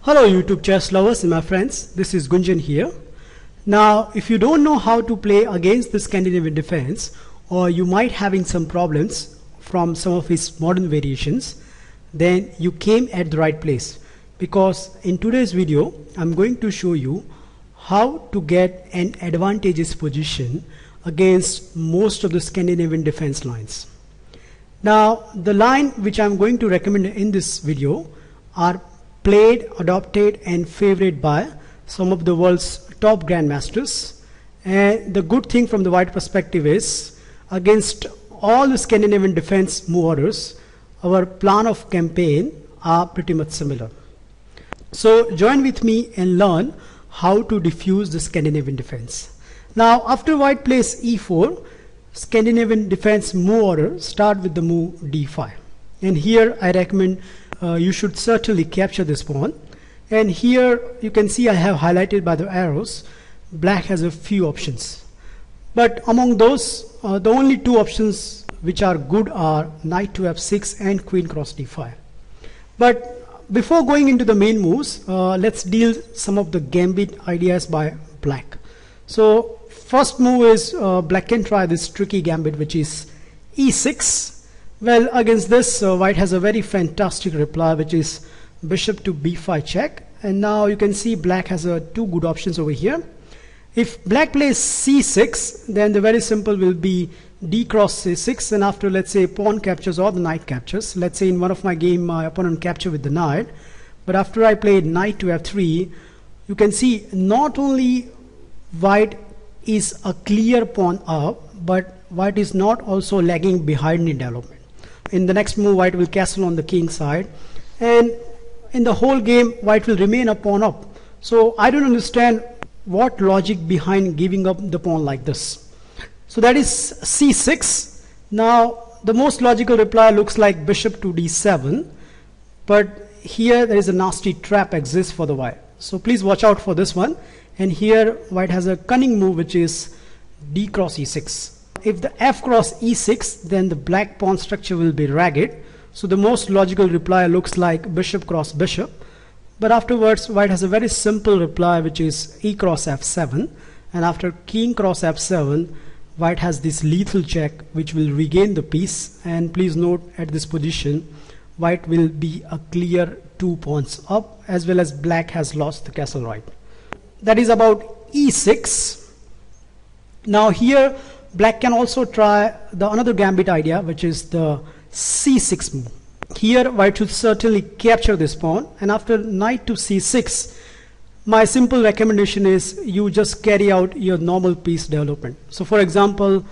Hello YouTube chess lovers and my friends, this is Gunjan here. Now if you don't know how to play against the Scandinavian defense, or you might having some problems from some of its modern variations, then you came at the right place, because in today's video I'm going to show you how to get an advantageous position against most of the Scandinavian defense lines. Now the line which I'm going to recommend in this video are played, adopted and favored by some of the world's top grandmasters. And the good thing from the white perspective is, against all the Scandinavian defense move orders, our plan of campaign are pretty much similar. So join with me and learn how to defuse the Scandinavian defense. Now after white plays e4, Scandinavian defense move order start with the move d5, and here I recommend you should certainly capture this pawn. And here you can see I have highlighted by the arrows, black has a few options, but among those the only two options which are good are knight to f6 and queen cross d5. But before going into the main moves, let's deal some of the gambit ideas by black. So first move is black can try this tricky gambit, which is e6. Well, against this white has a very fantastic reply, which is bishop to b5 check. And now you can see black has two good options over here. If black plays c6, then the very simple will be d cross c6, and after, let's say, pawn captures or the knight captures. Let's say in one of my game my opponent captured with the knight, but after I played knight to f3, you can see not only white is a clear pawn up, but white is not also lagging behind in development. In the next move, white will castle on the king side, and in the whole game white will remain a pawn up. So I don't understand what logic behind giving up the pawn like this. So that is c6. Now the most logical reply looks like bishop to d7, but here there is a nasty trap exists for the white, so please watch out for this one. And here white has a cunning move, which is d cross e6. If the f cross e6, then the black pawn structure will be ragged, so the most logical reply looks like bishop cross bishop. But afterwards white has a very simple reply, which is e cross f7, and after king cross f7 white has this lethal check which will regain the piece. And please note, at this position white will be a clear 2 pawns up, as well as black has lost the castle right. That is about e6. Now here black can also try the another gambit idea, which is the c6 move. Here white should certainly capture this pawn, and after knight to c6, my simple recommendation is you just carry out your normal piece development. So for example,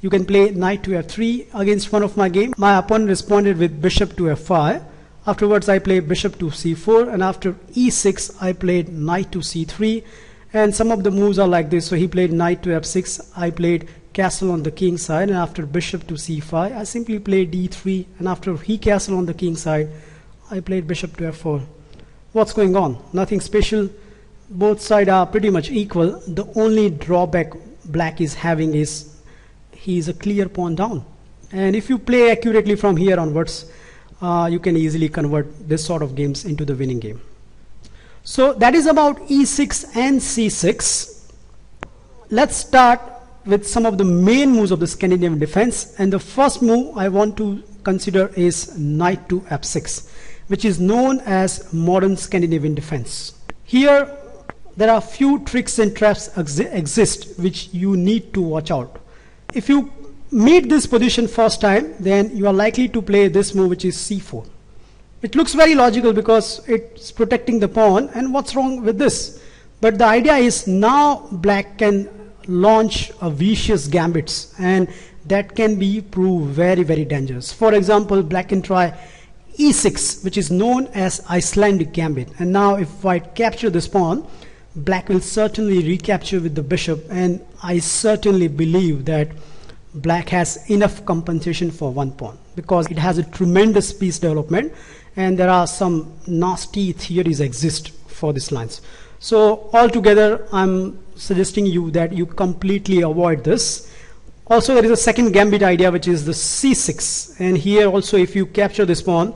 you can play knight to f3. Against one of my game, my opponent responded with bishop to f5. Afterwards I played bishop to c4, and after e6 I played knight to c3, and some of the moves are like this. So he played knight to f6, I played castle on the king side, and after bishop to c5 I simply played d3, and after he castle on the king side I played bishop to f4. What's going on? Nothing special. Both sides are pretty much equal. The only drawback black is having is he is a clear pawn down, and if you play accurately from here onwards, you can easily convert this sort of games into the winning game. So that is about e6 and c6. Let's start with some of the main moves of the Scandinavian defense, and the first move I want to consider is knight to f6, which is known as modern Scandinavian defense. Here there are few tricks and traps exist which you need to watch out. If you meet this position first time, then you are likely to play this move, which is c4. It looks very logical because it's protecting the pawn, and what's wrong with this? But the idea is now black can launch a vicious gambits, and that can be proved very, very dangerous. For example, black can try e6, which is known as Icelandic gambit, and now if white capture this pawn, black will certainly recapture with the bishop, and I certainly believe that black has enough compensation for one pawn, because it has a tremendous piece development, and there are some nasty theories exist for these lines. So altogether I'm suggesting you that you completely avoid this. Also there is a second gambit idea, which is the c6, and here also if you capture this pawn,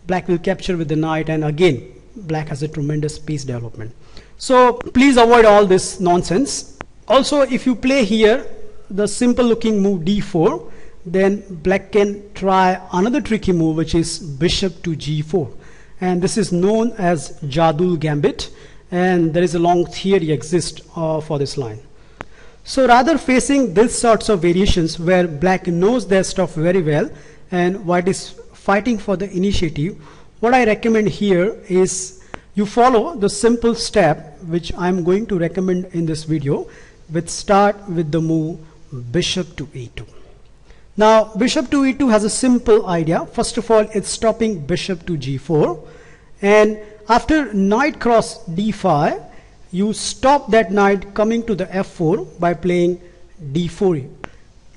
black will capture with the knight, and again black has a tremendous piece development. So please avoid all this nonsense. Also, if you play here the simple looking move d4, then black can try another tricky move, which is bishop to g4, and this is known as Jadul Gambit, and there is a long theory exists for this line. So rather facing these sorts of variations where black knows their stuff very well and white is fighting for the initiative, what I recommend here is you follow the simple step which I'm going to recommend in this video, which start with the move bishop to e2. Now bishop to e2 has a simple idea. First of all, it's stopping bishop to g4, and after knight cross d5, you stop that knight coming to the f4 by playing d4.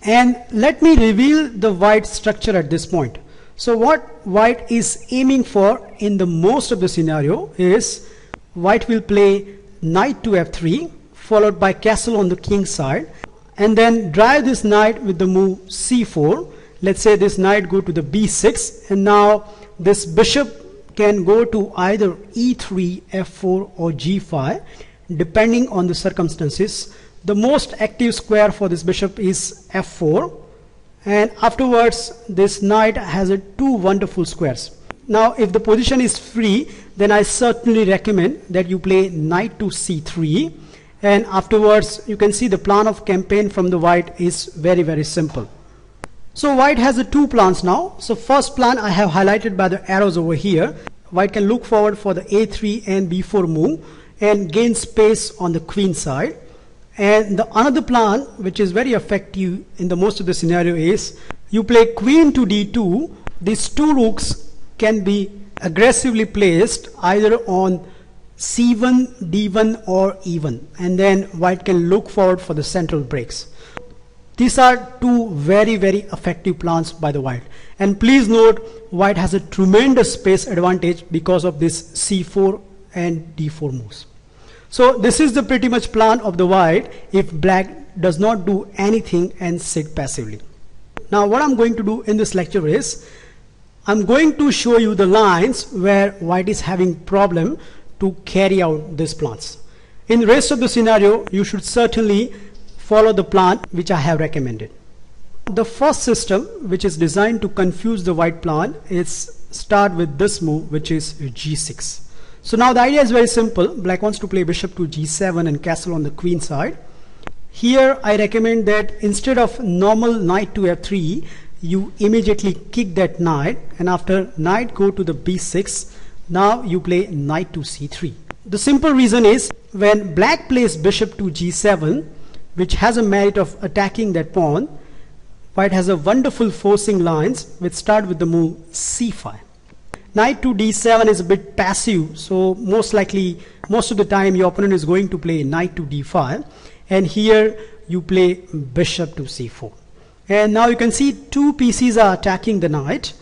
And let me reveal the white structure at this point. So what white is aiming for in the most of the scenario is white will play knight to f3 followed by castle on the king side, and then drive this knight with the move c4. Let's say this knight go to the b6, and now this bishop can go to either e3, f4 or g5 depending on the circumstances. The most active square for this bishop is f4, and afterwards this knight has two wonderful squares. Now if the position is free, then I certainly recommend that you play knight to c3, and afterwards you can see the plan of campaign from the white is very simple. So white has two plans now. So first plan I have highlighted by the arrows over here. White can look forward for the a3 and b4 move and gain space on the queen side. And the another plan which is very effective in the most of the scenario is you play queen to d2. These two rooks can be aggressively placed either on c1, d1 or e1, and then white can look forward for the central breaks. These are two very effective plans by the white, and please note white has a tremendous space advantage because of this c4 and d4 moves. So this is the pretty much plan of the white if black does not do anything and sit passively. Now what I'm going to do in this lecture is I'm going to show you the lines where white is having problem to carry out these plans. In the rest of the scenario, you should certainly follow the plan which I have recommended. The first system which is designed to confuse the white plan is start with this move, which is g6. So now the idea is very simple. Black wants to play bishop to g7 and castle on the queen side. Here I recommend that instead of normal knight to f3, you immediately kick that knight, and after knight go to the b6, now you play knight to c3. The simple reason is when black plays bishop to g7, which has a merit of attacking that pawn, white has a wonderful forcing lines which start with the move c5. Knight to d7 is a bit passive, so most of the time your opponent is going to play knight to d5, and here you play bishop to c4. And now you can see two pieces are attacking the knight,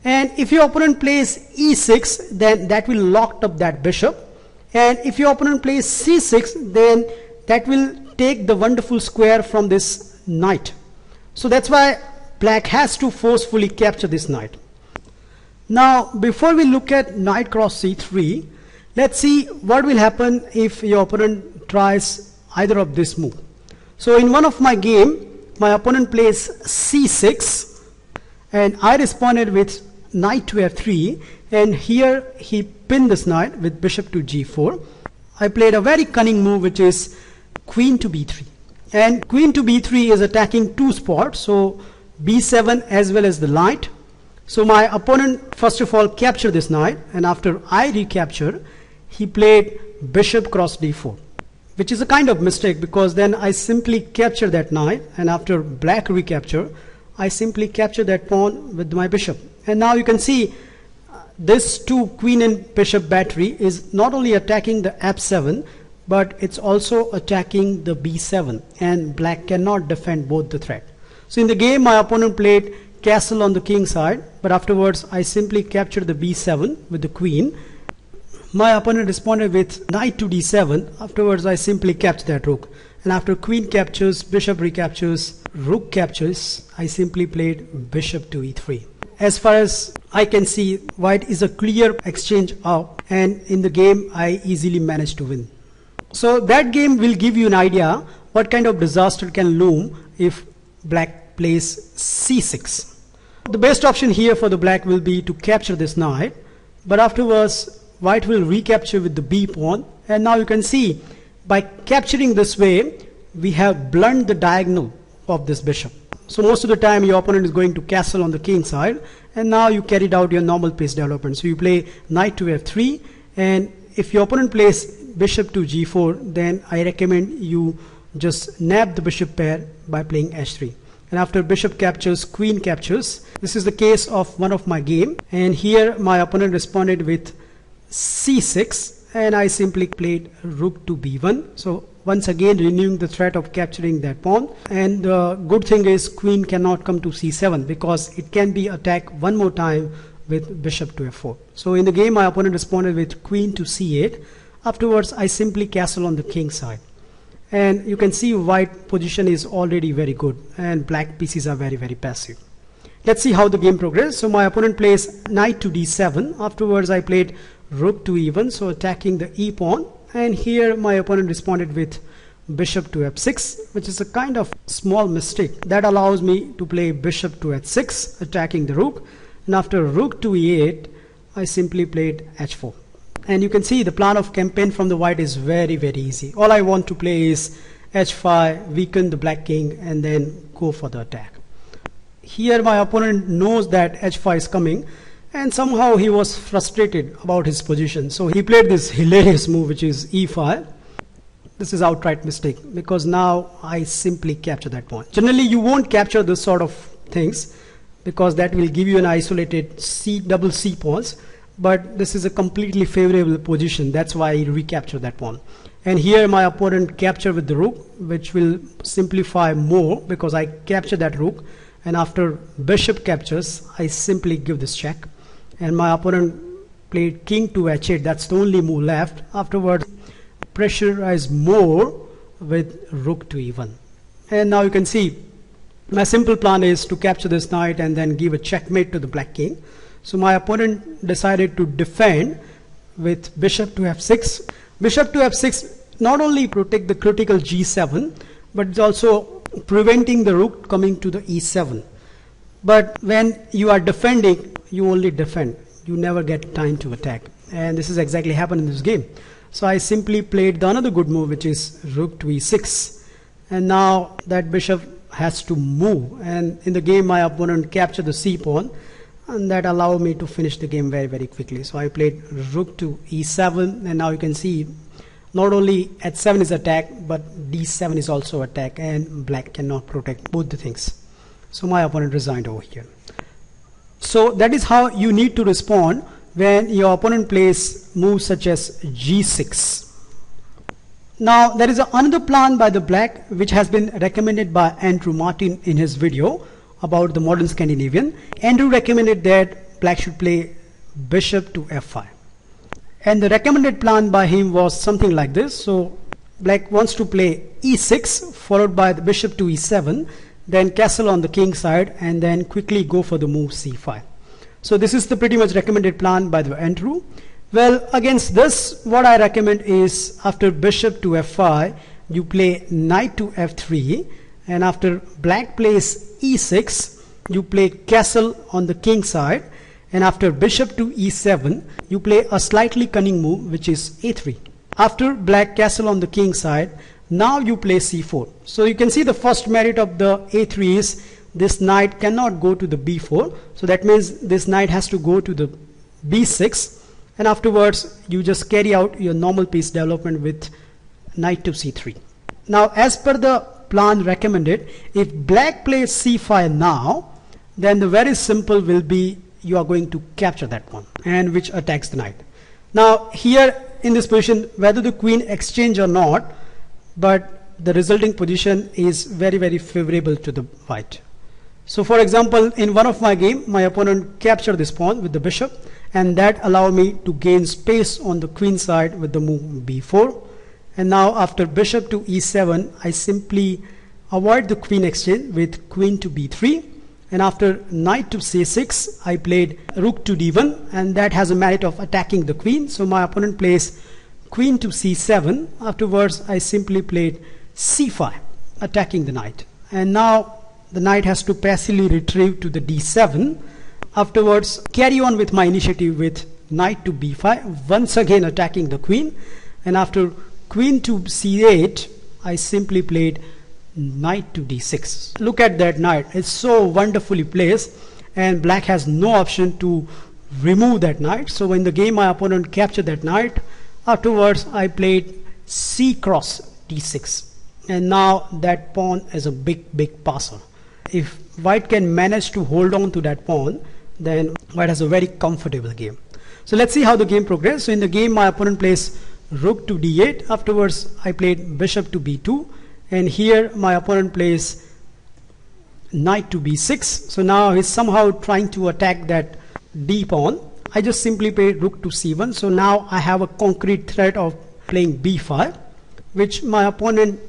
and if your opponent plays e6, then that will lock up that bishop, and if your opponent plays c6, then that will take the wonderful square from this knight. So that's why black has to forcefully capture this knight. Now before we look at knight cross c3, let's see what will happen if your opponent tries either of this move. So in one of my game, my opponent plays c6 and I responded with knight to f3, and here he pinned this knight with bishop to g4. I played a very cunning move, which is queen to b3, and queen to b3 is attacking two spots, so b7 as well as the knight. So my opponent first of all captured this knight, and after I recapture, he played bishop cross d4, which is a kind of mistake because then I simply capture that knight, and after black recapture, I simply capture that pawn with my bishop. And now you can see this two queen and bishop battery is not only attacking the f7, but it's also attacking the b7, and black cannot defend both the threat. So in the game, my opponent played castle on the king side, but afterwards I simply captured the b7 with the queen. My opponent responded with knight to d7. Afterwards I simply captured that rook, and after queen captures, bishop recaptures, rook captures, I simply played bishop to e3. As far as I can see, white is a clear exchange up, and in the game I easily managed to win. So that game will give you an idea what kind of disaster can loom if black plays c6. The best option here for the black will be to capture this knight, but afterwards white will recapture with the b pawn, and now you can see by capturing this way we have blunted the diagonal of this bishop. So most of the time your opponent is going to castle on the king side, and now you carried out your normal piece development. So you play knight to f3, and if your opponent plays bishop to g4, then I recommend you just nab the bishop pair by playing h3. And after bishop captures, queen captures. This is the case of one of my game, and here my opponent responded with c6, and I simply played rook to b1. So once again renewing the threat of capturing that pawn. And the good thing is queen cannot come to c7 because it can be attacked one more time with bishop to f4. So in the game my opponent responded with queen to c8. Afterwards I simply castle on the king side, and you can see white position is already very good and black pieces are very passive. Let's see how the game progressed. So my opponent plays knight to d7. Afterwards I played rook to e1, so attacking the e pawn, and here my opponent responded with bishop to f6, which is a kind of small mistake that allows me to play bishop to h6 attacking the rook, and after rook to e8 I simply played h4. And you can see the plan of campaign from the white is very easy. All I want to play is h5, weaken the black king, and then go for the attack. Here my opponent knows that h5 is coming, and somehow he was frustrated about his position, so he played this hilarious move, which is e5. This is outright mistake because now I simply capture that pawn. Generally you won't capture this sort of things because that will give you an isolated double c pawns, but this is a completely favorable position. That's why I recapture that pawn. And here my opponent capture with the rook, which will simplify more because I capture that rook, and after bishop captures I simply give this check, and my opponent played king to h8. That's the only move left. Afterwards pressurize more with rook to e1, and now you can see my simple plan is to capture this knight and then give a checkmate to the black king. So my opponent decided to defend with bishop to f6. Bishop to f6 not only protect the critical g7, but it's also preventing the rook coming to the e7. But when you are defending, you only defend, you never get time to attack, and this is exactly happened in this game. So I simply played the another good move, which is rook to e6, and now that bishop has to move, and in the game my opponent captured the c pawn, and that allowed me to finish the game very quickly. So I played rook to e7, and now you can see not only h7 is attack, but d7 is also attack, and black cannot protect both the things. So my opponent resigned over here. So that is how you need to respond when your opponent plays moves such as g6. Now there is another plan by the black which has been recommended by Andrew Martin in his video about the modern Scandinavian. Andrew recommended that black should play bishop to f5, and the recommended plan by him was something like this. So black wants to play e6 followed by the bishop to e7, then castle on the king side, and then quickly go for the move c5. So this is the pretty much recommended plan by the Andrew. Well, against this what I recommend is after bishop to f5 you play knight to f3, and after black plays e6 you play castle on the king side, and after bishop to e7 you play a slightly cunning move, which is a3. After black castle on the king side, now you play c4. So you can see the first merit of the a3 is this knight cannot go to the b4, so that means this knight has to go to the b6, and afterwards you just carry out your normal piece development with knight to c3. Now as per the plan recommended, if black plays c5 now, then the very simple will be you are going to capture that one, and which attacks the knight. Now here in this position, whether the queen exchange or not, but the resulting position is very favorable to the white. So for example, in one of my game my opponent captured this pawn with the bishop, and that allowed me to gain space on the queen side with the move b4. And now after bishop to e7 I simply avoid the queen exchange with queen to b3, and after knight to c6 I played rook to d1, and that has a merit of attacking the queen. So my opponent plays queen to c7. Afterwards I simply played c5, attacking the knight, and now the knight has to passively retrieve to the d7. Afterwards carry on with my initiative with knight to b5, once again attacking the queen, and after queen to c8 I simply played knight to d6. Look at that knight, it's so wonderfully placed, and black has no option to remove that knight. So in the game my opponent captured that knight. Afterwards I played c cross d6, and now that pawn is a big passer. If white can manage to hold on to that pawn, then white has a very comfortable game. So let's see how the game progressed. So in the game my opponent plays rook to d8. Afterwards I played bishop to b2, and here my opponent plays knight to b6. So now he's somehow trying to attack that d pawn. I just simply played rook to c1. So now I have a concrete threat of playing b5, which my opponent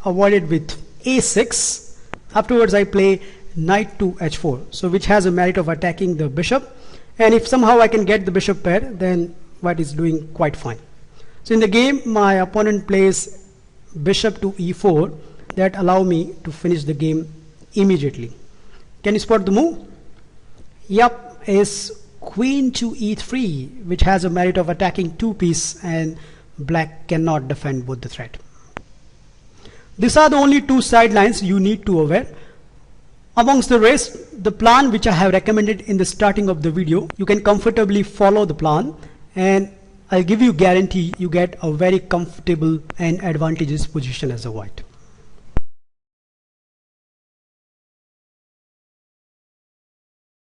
avoided with a6. Afterwards I play knight to h4, so which has a merit of attacking the bishop, and if somehow I can get the bishop pair, then white is doing quite fine. So in the game my opponent plays bishop to e4, that allow me to finish the game immediately. Can you spot the move? Yup, is queen to e3, which has a merit of attacking two pieces, and black cannot defend both the threat. These are the only two sidelines you need to aware. Amongst the rest, the plan which I have recommended in the starting of the video, you can comfortably follow the plan, and I'll give you guarantee you get a very comfortable and advantageous position as a white.